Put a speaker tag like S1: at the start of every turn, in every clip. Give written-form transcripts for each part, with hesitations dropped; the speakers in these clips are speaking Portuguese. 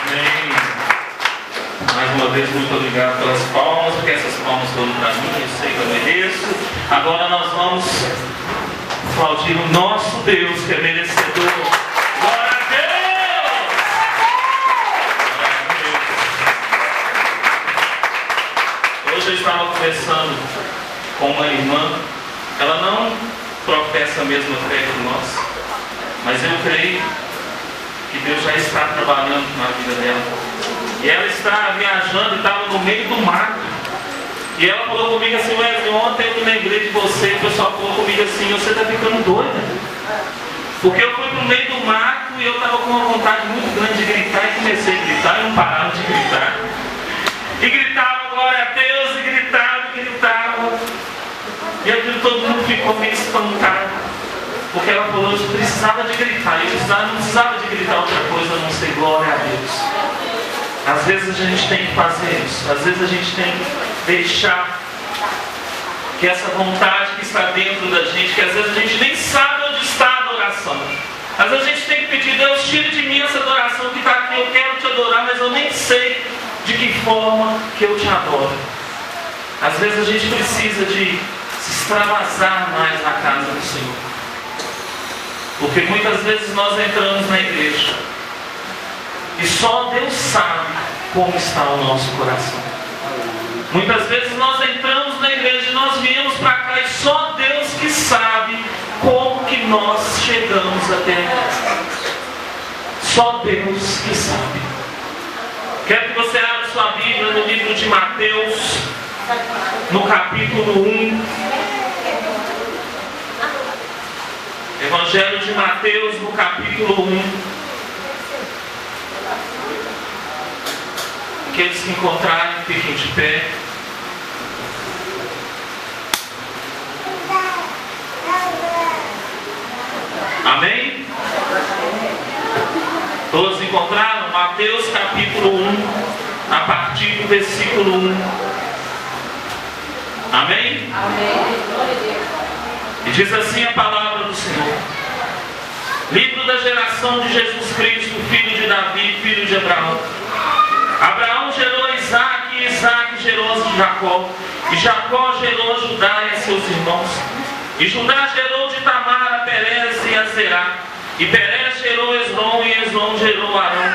S1: Amém. Mais uma vez, muito obrigado pelas palmas, porque essas palmas foram para mim, eu sei que eu mereço. Agora nós vamos aplaudir o nosso Deus, que é merecedor. Glória a Deus! Hoje eu estava conversando com uma irmã, ela não professa a mesma fé que nós, mas eu creio que Deus já está trabalhando na vida dela. E ela está viajando e estava no meio do mato. E ela falou comigo assim: Wesley, ontem eu me lembrei de você. E o pessoal falou comigo assim: você está ficando doida. Porque eu fui para o meio do mato e eu estava com uma vontade muito grande de gritar. E comecei a gritar e não parava de gritar. E gritava glória a Deus, e gritava, e gritava. E aquilo todo mundo ficou meio espantado. Porque ela falou: eu precisava de gritar. Eu não precisava de gritar outra coisa a não ser glória a Deus. Às vezes a gente tem que fazer isso. Às vezes a gente tem que deixar que essa vontade que está dentro da gente, que às vezes a gente nem sabe onde está a adoração. Às vezes a gente tem que pedir: Deus, tire de mim essa adoração que está aqui. Eu quero te adorar, mas eu nem sei de que forma que eu te adoro. Às vezes a gente precisa de se extravasar mais na casa do Senhor. Porque muitas vezes nós entramos na igreja e só Deus sabe como está o nosso coração. Muitas vezes nós entramos na igreja e nós viemos para cá e só Deus que sabe como que nós chegamos até aqui. Só Deus que sabe. Quero que você abra sua Bíblia no livro de Mateus, no capítulo 1. Evangelho de Mateus, no capítulo 1. Aqueles que encontrarem, fiquem de pé. Amém? Todos encontraram? Mateus capítulo 1, a partir do versículo 1. Amém?
S2: Amém.
S1: E diz assim a palavra do Senhor: livro da geração de Jesus Cristo, filho de Davi, filho de Abraão. Abraão gerou Isaac, e Isaac gerou Jacó, e Jacó gerou Judá e a seus irmãos. E Judá gerou de Tamar a Perez e a Zerá. E Perez gerou Esrom, e Esrom gerou Arão.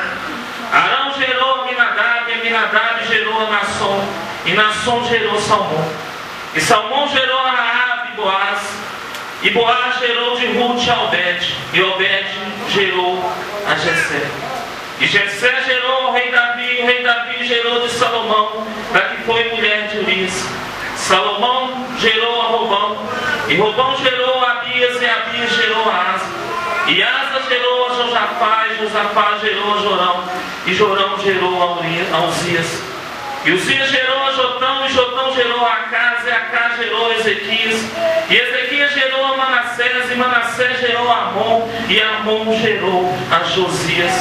S1: Arão gerou Aminadab, e Aminadab gerou a Nasson, e Nasson gerou Salmão. E Salmão gerou a Raabe e Boaz. E Boaz gerou de Ruth a Obed, e Obed gerou a Jessé. E Jessé gerou o rei Davi, e o rei Davi gerou de Salomão, da que foi mulher de Urias. Salomão gerou a Robão, e Robão gerou a Abias, e Abias gerou a Asa. E Asa gerou a Josafá, e Josafá gerou a Jorão, e Jorão gerou a Uzias. E Uzias gerou a Jotão, e Jotão gerou a Acás, e Acás gerou a Ezequias. E Ezequias gerou a Manassés, e Manassés gerou a Amon, e Amon gerou a Josias.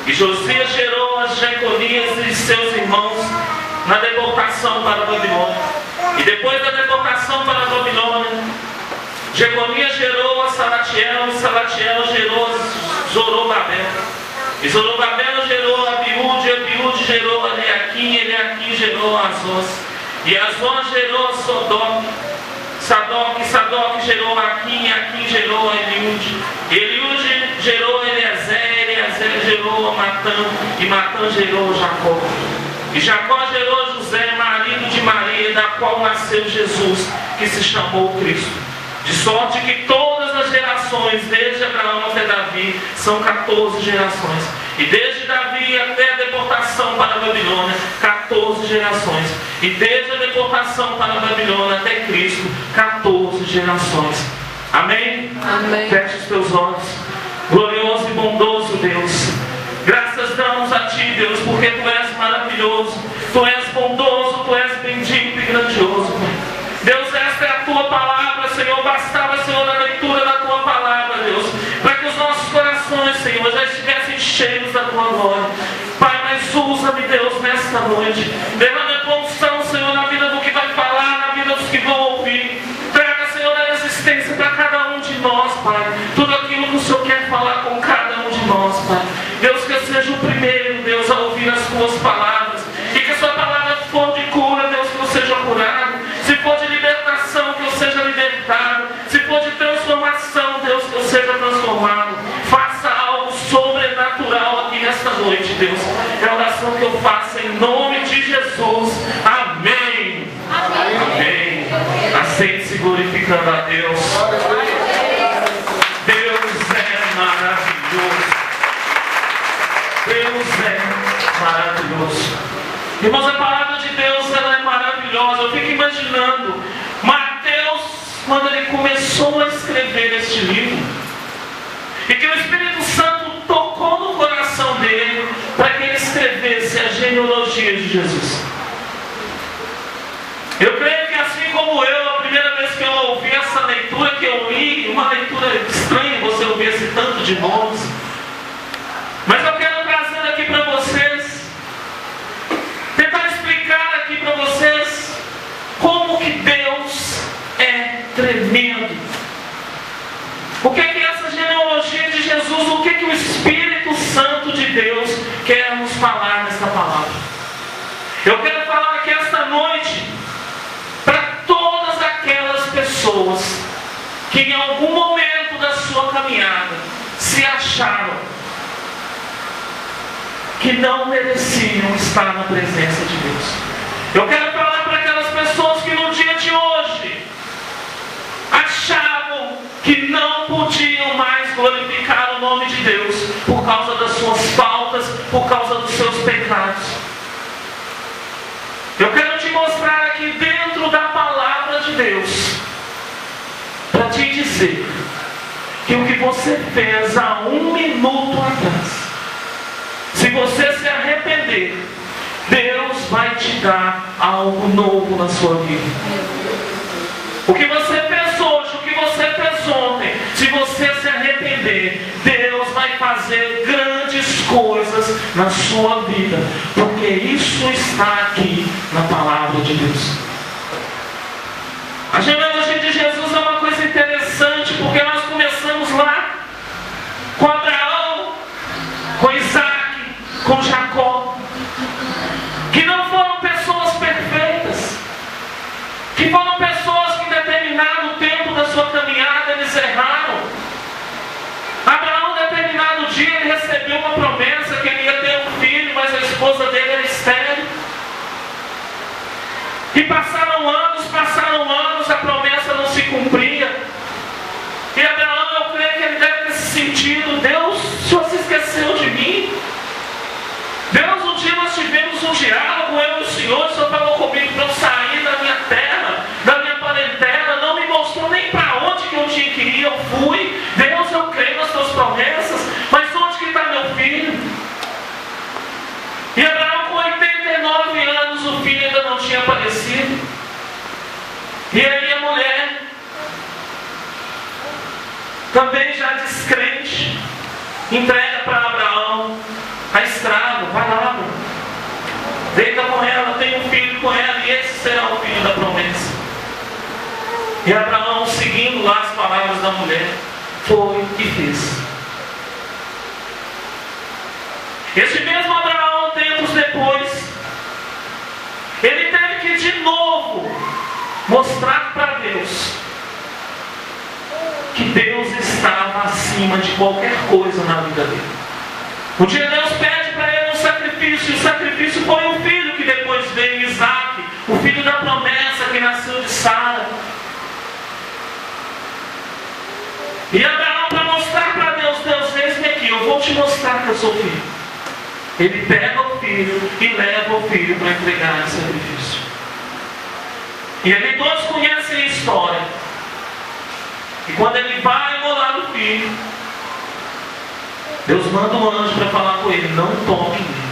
S1: E Josias gerou a Jeconias e seus irmãos na deportação para a Babilônia. E depois da deportação para a Babilônia, Jeconias gerou a Salatiel, e Salatiel gerou a Zorobabel. E Zorobabel gerou a Abiúde, e Abiúde gerou a Eliaquim, e Eliaquim gerou a Azós. E Azós gerou a Sadoc, e Sadoc gerou a Aquim, e Aquim gerou a Eliúde. E Eliúde gerou a Eliezer, e Eliezer gerou a Matã, e Matã gerou a Jacó. E Jacó gerou José, marido de Maria, da qual nasceu Jesus, que se chamou Cristo. De sorte que todas as gerações, desde Abraão até Davi, são 14 gerações. E desde Davi até a deportação para a Babilônia, 14 gerações. E desde a deportação para a Babilônia até Cristo, 14 gerações. Amém?
S2: Amém.
S1: Feche os teus olhos. Glorioso e bondoso Deus, graças damos a Ti, Deus, porque Tu és maravilhoso, Tu és bondoso, Tu és bendito e grandioso. Deus, esta é a Tua palavra, Senhor. Bastava, Senhor, a leitura da Tua palavra, Deus, para que os nossos corações, Senhor, já estivessem cheios da Tua glória. Pai, mas usa-me, Deus, nesta noite. Derrama a Tua unção, Senhor, na vida do que vai falar, na vida dos que vão ouvir. Traga, Senhor, a existência para cada um de nós, Pai. Tudo aquilo que o Senhor quer falar com cada um de nós, Pai. Deus, que eu seja o primeiro, Deus, oração que eu faço em nome de Jesus. Amém. Amém. Aceite-se glorificando a Deus. Deus é maravilhoso. Deus é maravilhoso. Irmãos, a palavra de Deus, ela é maravilhosa. Eu fico imaginando Mateus, quando ele começou a escrever este livro, e que o Espírito Santo tocou no coração dele para que ele escrevesse a genealogia de Jesus. Eu creio que assim como eu, a primeira vez que eu ouvi essa leitura que eu li, uma leitura estranha, você ouvir esse tanto de nomes, mas eu quero trazer aqui para vocês, tentar explicar aqui para vocês como que Deus é tremendo. O que é essa genealogia de Jesus? O que é que o Espírito Santo de Deus quer nos falar nesta palavra? Eu quero falar aqui esta noite para todas aquelas pessoas que em algum momento da sua caminhada se acharam que não mereciam estar na presença de Deus. Eu quero falar para aquelas pessoas que no dia de hoje achavam que não podiam mais glorificar o nome de Deus por causa das suas faltas, por causa dos seus pecados. Eu quero te mostrar aqui dentro da palavra de Deus, para te dizer que o que você fez há 1 minuto atrás, se você se arrepender, Deus vai te dar algo novo na sua vida. O que você fez hoje, o que você fez ontem, se você se arrepender, Deus vai fazer grandes coisas na sua vida, porque isso está aqui na palavra de Deus. A genealogia de Jesus é uma coisa interessante, porque nós começamos lá com Abraão, com Isaac, com Jacó, que não foram pessoas perfeitas, que foram pessoas que em determinado tempo da sua caminhada eles erraram. Abraão, em determinado dia, ele recebeu uma promessa que ele ia ter um filho, mas a esposa dele era estéril. E passaram anos, a promessa não se cumpria. E Abraão, eu creio que ele deve ter se sentido: Deus, o Senhor se esqueceu de mim? Deus, um dia nós tivemos um diálogo, eu e o Senhor falou comigo para eu sair da minha terra, da minha parentela, não me mostrou nem para onde que eu tinha que ir, eu fui. Deus, eu creio nas tuas promessas, mas onde que está meu filho? E Abraão, com 89 anos, o filho ainda não tinha aparecido. E aí a mulher, também já descrente, entrega para Abraão a escrava: vai lá, deita com ela, tem um filho com ela, e esse será o filho da promessa. E Abraão, seguindo lá as palavras da mulher, foi e fez. Este mesmo Abraão, tempos depois, ele teve que de novo mostrar para Deus que Deus estava acima de qualquer coisa na vida dele. Um dia Deus pede para ele um sacrifício, e o sacrifício foi um filho que depois veio, Isaac, o filho da promessa que nasceu de Sara. E Abraão, para mostrar para Deus: Deus, eis-me aqui, eu vou te mostrar que eu sou filho. Ele pega o filho e leva o filho para entregar em sacrifício. E ali todos conhecem a história. E quando ele vai imolar o filho, Deus manda um anjo para falar com ele: não toque nele.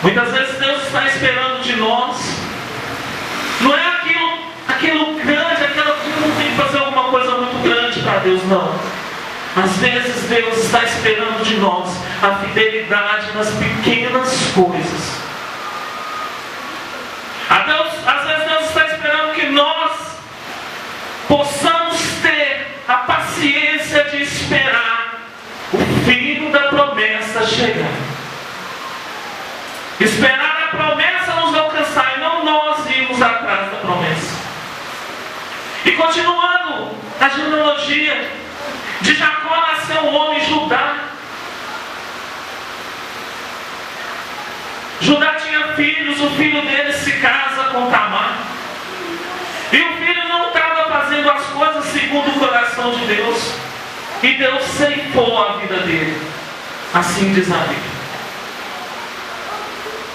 S1: Muitas vezes Deus está esperando de nós, não é aquilo grande, aquilo que não tem que fazer alguma coisa muito grande para Deus, não. Às vezes Deus está esperando de nós a fidelidade nas pequenas coisas. Às vezes Deus está esperando que nós possamos ter a paciência de esperar o filho da promessa chegar. Esperar a promessa nos alcançar e não nós irmos atrás da promessa. E continuando a genealogia, de Jacó nasceu o homem Judá. Judá tinha filhos, o filho dele se casa com Tamar. E o filho não estava fazendo as coisas segundo o coração de Deus. E Deus ceifou a vida dele. Assim diz a Bíblia.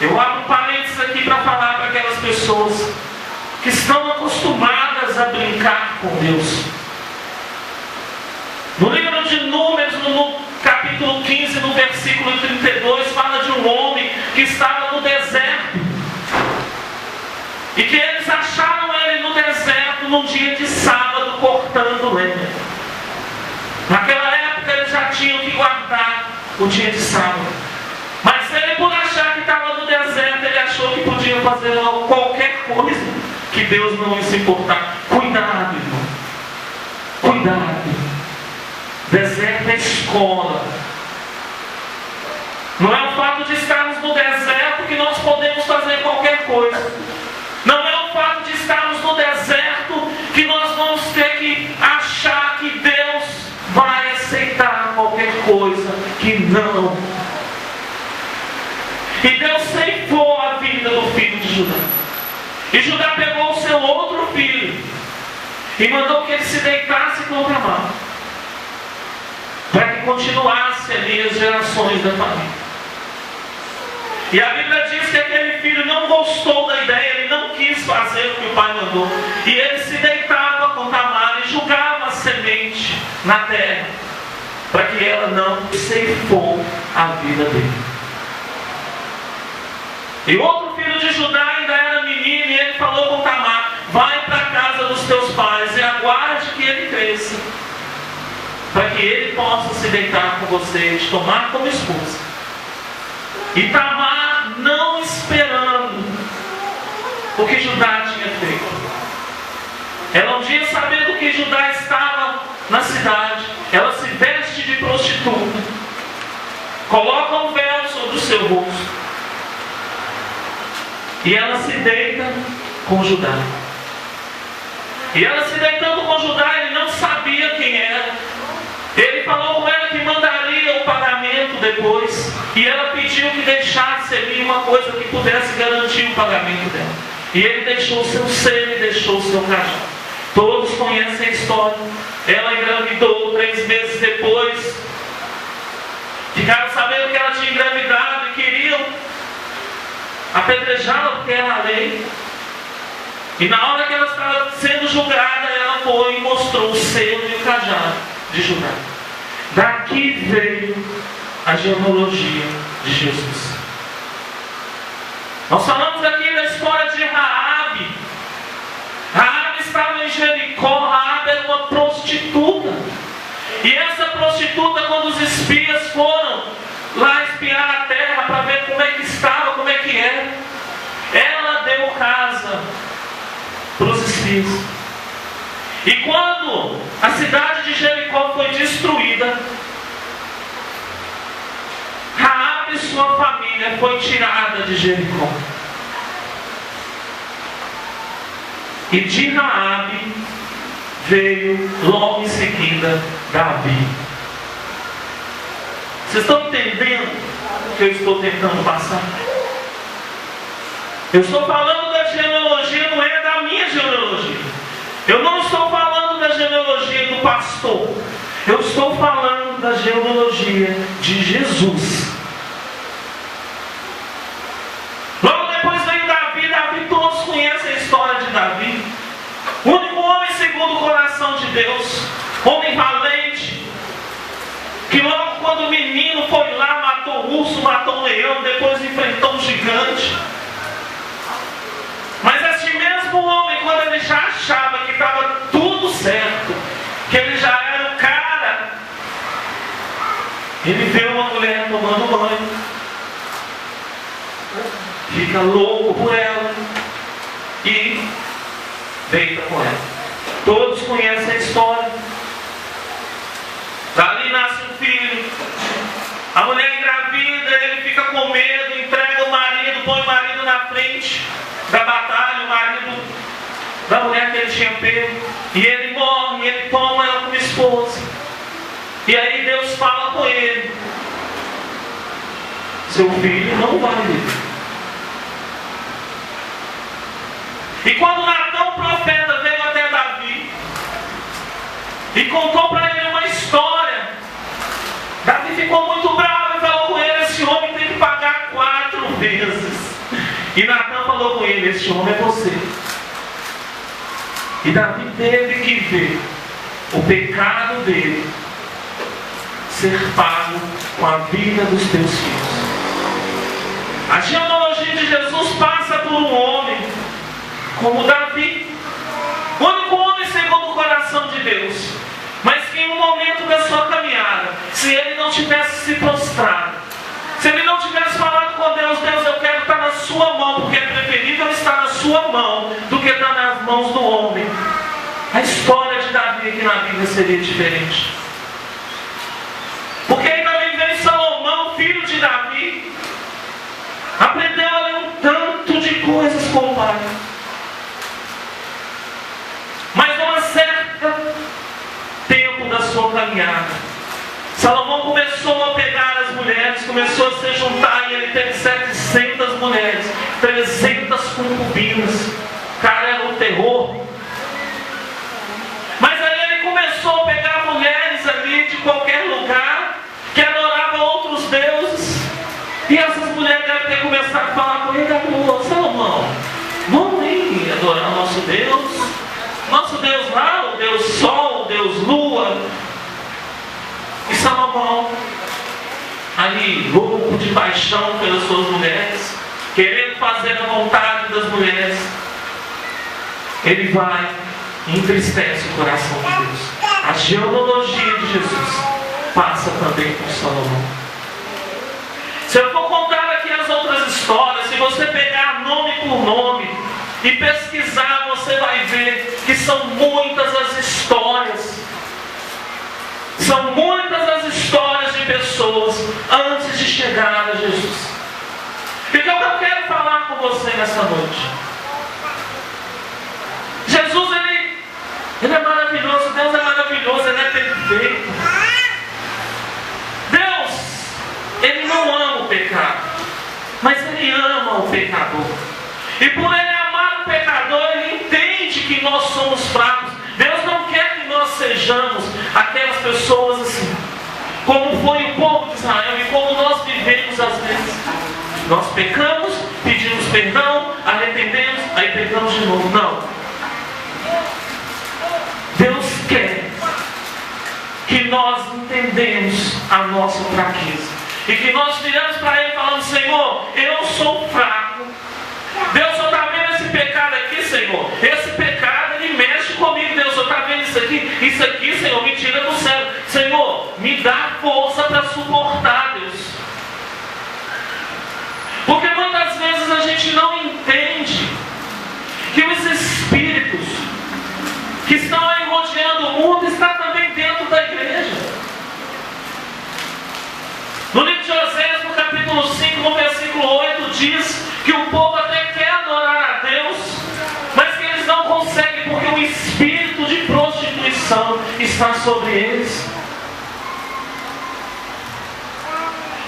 S1: Eu abro parênteses aqui para falar para aquelas pessoas que estão acostumadas a brincar com Deus. No livro de Números, no capítulo 15, no versículo 32, fala de um homem que estava no deserto. E que eles acharam ele no deserto num dia de sábado cortando lenha. Naquela época eles já tinham que guardar o dia de sábado. Mas ele, por achar que estava no deserto, ele achou que podia fazer qualquer coisa que Deus não ia se importar. Cuidado, irmão. Cuidado. Deserto é escola. Não é o fato de estarmos no deserto que nós podemos fazer qualquer coisa. Não é o fato de estarmos no deserto que nós vamos ter que achar que Deus vai aceitar qualquer coisa. Que não. E Deus ceifou a vida do filho de Judá. E Judá pegou o seu outro filho e mandou que ele se deitasse com Tamar, para que continuasse ali as gerações da família. E a Bíblia diz que aquele filho não gostou da ideia, ele não quis fazer o que o pai mandou. E ele se deitava com Tamar e jogava a semente na terra, para que ela não ceifou a vida dele. E outro filho de Judá ainda era menino, e ele falou com Tamar: vai para a casa dos teus pais e aguarde que ele cresça, para que ele possa se deitar com você e te tomar como esposa. E Tamar, não esperando o que Judá tinha feito, ela um dia, sabendo que Judá estava na cidade, ela se veste de prostituta, coloca um véu sobre o seu rosto, e ela se deita com Judá. E ela se deitando com Judá, ele não sabia quem era. Ele falou com ela que mandaria o pagamento depois. E ela pediu que deixasse ali uma coisa que pudesse garantir o pagamento dela. E ele deixou o seu selo e deixou o seu cajado. Todos conhecem a história. Ela engravidou 3 meses depois. Ficaram sabendo que ela tinha engravidado e queriam apedrejá-la porque era a lei. E na hora que ela estava sendo julgada, ela foi e mostrou o selo e o cajado de Judá. Daqui veio a genealogia de Jesus. Nós falamos aqui da história de Raabe. Raabe estava em Jericó. Raabe era uma prostituta. E essa prostituta, quando os espias foram lá espiar a terra para ver como é que estava, como é que era, ela deu casa para os espias. E quando a cidade de Jericó foi destruída, Raabe e sua família foi tirada de Jericó. E de Raabe veio logo em seguida Davi. Vocês estão entendendo o que eu estou tentando passar? Eu estou falando da genealogia, não é da minha genealogia. Eu não estou falando da genealogia do pastor. Eu estou falando da genealogia de Jesus. Logo depois veio Davi. Davi, todos conhecem a história de Davi. O único homem segundo o coração de Deus. Homem valente. Que logo quando o menino foi lá, matou o urso, matou o leão, depois enfrentou um gigante. Mas este mesmo homem, quando ele já achava que estava tudo certo, que ele já era o cara, ele vê uma mulher tomando banho, fica louco por ela e deita com ela. Todos conhecem a história. Dali nasce um filho, a mulher engravida, ele fica com medo, entrega o marido, põe o marido na frente da batalha, o marido da mulher que ele tinha pego, e ele morre, e ele toma ela como esposa. E aí Deus fala com ele: seu filho não vai viver. E quando Natã, o profeta, veio até Davi e contou para ele uma história, Davi ficou muito bravo e falou com ele: esse homem tem que pagar 4 vezes. E Natã falou com ele: esse homem é você. E Davi teve que ver o pecado dele ser pago com a vida dos teus filhos. A genealogia de Jesus passa por um homem como Davi, o único homem segundo o coração de Deus, mas que em um momento da sua caminhada, se ele não tivesse se prostrado, se ele não tivesse falado com Deus: Deus, eu quero estar na sua mão, porque é preferível estar na sua mão do que estar nas mãos do homem, a história de Davi aqui na Bíblia seria diferente. Porque aí também vem Salomão, filho de Davi, aprendeu a ler um tanto de coisas com o pai. Mas numa certa tempo da sua caminhada, Salomão começou a pegar as mulheres, começou a se juntar, e ele teve 700 mulheres, 300 concubinas. O cara era um terror. Mas aí ele começou a pegar mulheres ali de qualquer lugar que adoravam outros deuses. E essas mulheres devem ter começado a falar com ele: Salomão, vamos aí adorar o nosso Deus. Nosso Deus lá, o Deus Sol, o Deus Lua. E Salomão, ali louco de paixão pelas suas mulheres, querendo fazer a vontade das mulheres, ele vai e entristece o coração de Deus. A genealogia de Jesus passa também por Salomão. Se eu for contar aqui as outras histórias, se você pegar nome por nome e pesquisar, você vai ver que são muitas as histórias. São muitas as histórias de pessoas antes de chegar a Jesus. Então eu quero falar com você nessa noite. Jesus, ele é maravilhoso. Deus é maravilhoso, Ele é perfeito. Deus, Ele não ama o pecado, mas Ele ama o pecador. E por Ele amar o pecador, Ele entende que nós somos fracos. Deus não quer que nós sejamos aquelas pessoas assim, como foi o povo de Israel e como nós vivemos às vezes. Nós pecamos, pedimos perdão, arrependemos, aí pecamos de novo. Não. Deus quer que nós entendemos a nossa fraqueza e que nós viramos para Ele falando: Senhor, eu sou fraco. Deus, só está vendo esse pecado aqui, Senhor? Esse pecado, ele mexe comigo. Deus, só está vendo isso aqui? Isso aqui, Senhor, me tira do céu. Senhor, me dá força para suportar, Deus. Porque muitas vezes a gente não entende que os espíritos que estão aí rodeando o mundo estão também dentro da igreja. No livro de Oséias, no capítulo 5, no versículo 8, diz que o povo até quer adorar a Deus, mas que eles não conseguem porque o espírito de prostituição está sobre eles.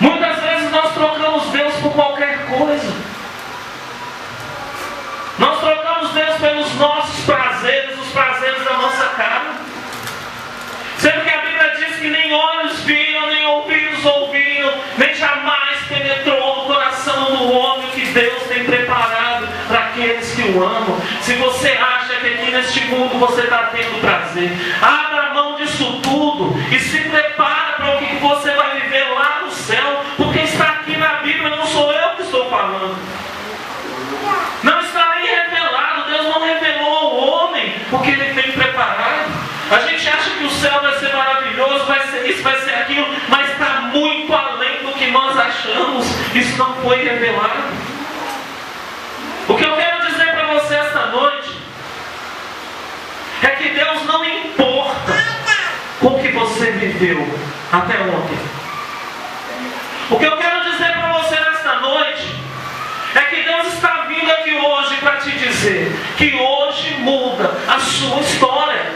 S1: Muitas vezes nós trocamos Deus por qualquer coisa. Nós trocamos Deus pelos nossos prazeres, os prazeres da nossa carne. Sendo que a Bíblia diz que nem olhos viram, nem ouvidos ouviram, nem jamais penetrou no coração do homem o que Deus tem preparado para aqueles que o amam. Se você acha que aqui neste mundo você está tendo prazer, abra mão disso tudo e se prepara para o que você vai viver lá no céu, porque está aqui na Bíblia, não sou eu que estou falando. Não está nem revelado, Deus não revelou ao homem o que Ele tem preparado. A gente acha que o céu vai ser maravilhoso, vai ser isso, vai ser aquilo, mas está muito além do que nós achamos. Isso não foi revelado. O que eu quero dizer para você esta noite é que Deus não importa com o que você viveu até ontem. O que eu quero dizer para você nesta noite é que Deus está vindo aqui hoje para te dizer que hoje muda a sua história.